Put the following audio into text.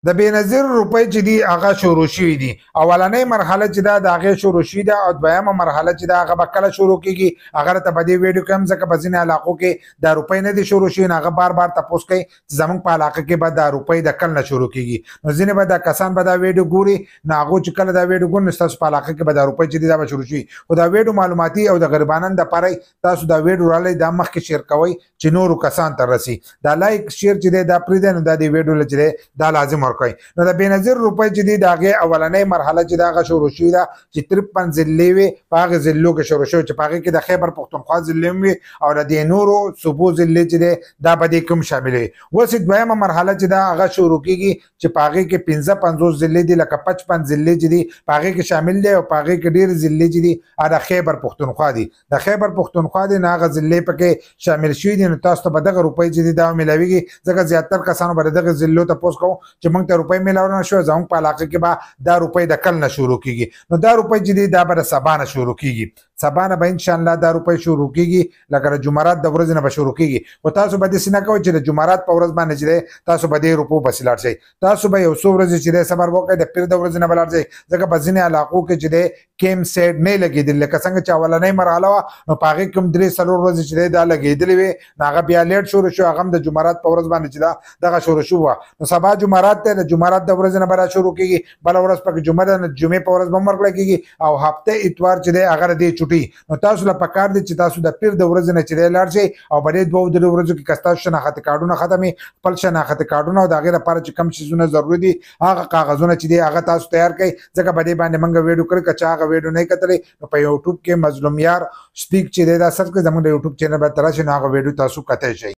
د بېنظیر روپۍ چې دي هغه شروع شوي دي. اولنۍ مرحله چې ده د هغې شروع شوي ده او دویمه مرحله چې ده هغه به کله شروع کېږي هغه راته په دې ویډیو کې هم ځکه په ځینې علاقو کې دا روپۍ نه دي شروع شوي نو هغه بار بار تپوس کوي چې زموږ په علاقه کې به دا روپۍ د کله نه شروع کېږي. نو ځینې به دا کسان به دا ویډیو ګوري نو هغو چې کله دا ویډیو ګوري نو ستاسو په علاقه کې به دا روپۍ چې دي دا به شروع شي. خو دا ویډیو معلوماتي او د غریبانو دپاره تاسو دا ویډیو رالی دا مخکې شیر کوئ چې نورو کسان ته رسي. دا لایک شیر چې دی دا پرېږدئ نو دا دې ویډیو له چې دی دا لازم ورکوئ. نو د بېنظیر روپۍ چې دي د هغې اولنۍ مرحله چې ده هغه شروع شوې ده چې 53 ضلعې وې په هغې ضلعو کې شروع شوې چې په هغې کې د خیبر پښتونخوا ضلع هم وي او د دې نورو صوبو ضلعې چې دی دا په دې کې هم شاملې وي. اوس دویمه مرحله چې ده هغه شروع کېږي چې په هغې کې 55 ضلعې دي لکه 55 ضلعې چې دي په هغې کې شامل دی او په هغې کې ډېرې ضلعې چې دي هغه د خیبر پښتونخوا دي. د خیبر پښتونخوا دي نو هغه ضلعې پکې شامل شوي دي نو تاسو ته به دغه روپۍ چې دي دا میلاویږي ځکه زیاتر کسانو به د دغې ضلعو تپوس کوو چې موږ ته روپۍ میلاو نه شوه زموږ په علاقه کې به دا روپۍ د کل نه شروع کېږي. نو دا روپۍ چې دي دا به د سبا نه شروع کېږي. سبا نه به انشاءالله دا روپۍ شروع کېږي لکه د جمعرات د ورځې نه به شروع کېږي. خو تاسو به داسې نه کوئ چې د جمعرات په ورځ باندې چې دی تاسو به دې روپو پسې لاړ شئ. تاسو به یو څو ورځې چې دی صبر وکړئ د پیر د ورځې نه به لاړ شئ ځکه په ځینې علاقو کې چې دی کیم سیډ نه لګېدلي لکه څنګه چې اولنۍ مرحله وه نو په هغې کې هم 3-4 ورځې چې دی دا لګېدلې وې نو هغه بیا لیټ شروع شو هغه هم د جمعرات په ورځ باندې چې دا دغه شروع شو وه. نو سبا جمعرات دی د جمعرات د ورځې نه به را شروع کېږي بله ورځ پکې جمعه ده نو جمعې په ورځ به هم ورکړی کېږي او هفته اتوار چې دی هغه د دې چوټي. نو تاسو له پکار دی چې تاسو د پیر د ورځې نه چې دی لاړ شئ او په دې 2-3 ورځو کې که ستاسو شناختي کارډونه ختم وي خپل شناختي کارډونه او د هغې لپاره چې کوم څیزونه ضروري دي هغه کاغذونه چې دی هغه تاسو تیار کړئ ځکه په دې باندې موږ ویډیو کړی که چا هغه ویډیو نه یې کتلی نو په یوټیوب کې مظلوم یار سپیک چې دی دا سرچ کړئ زموږ د یوټیوب چینل باندې ته راشئ نو هغه ویډیو تاسو کتی شئ.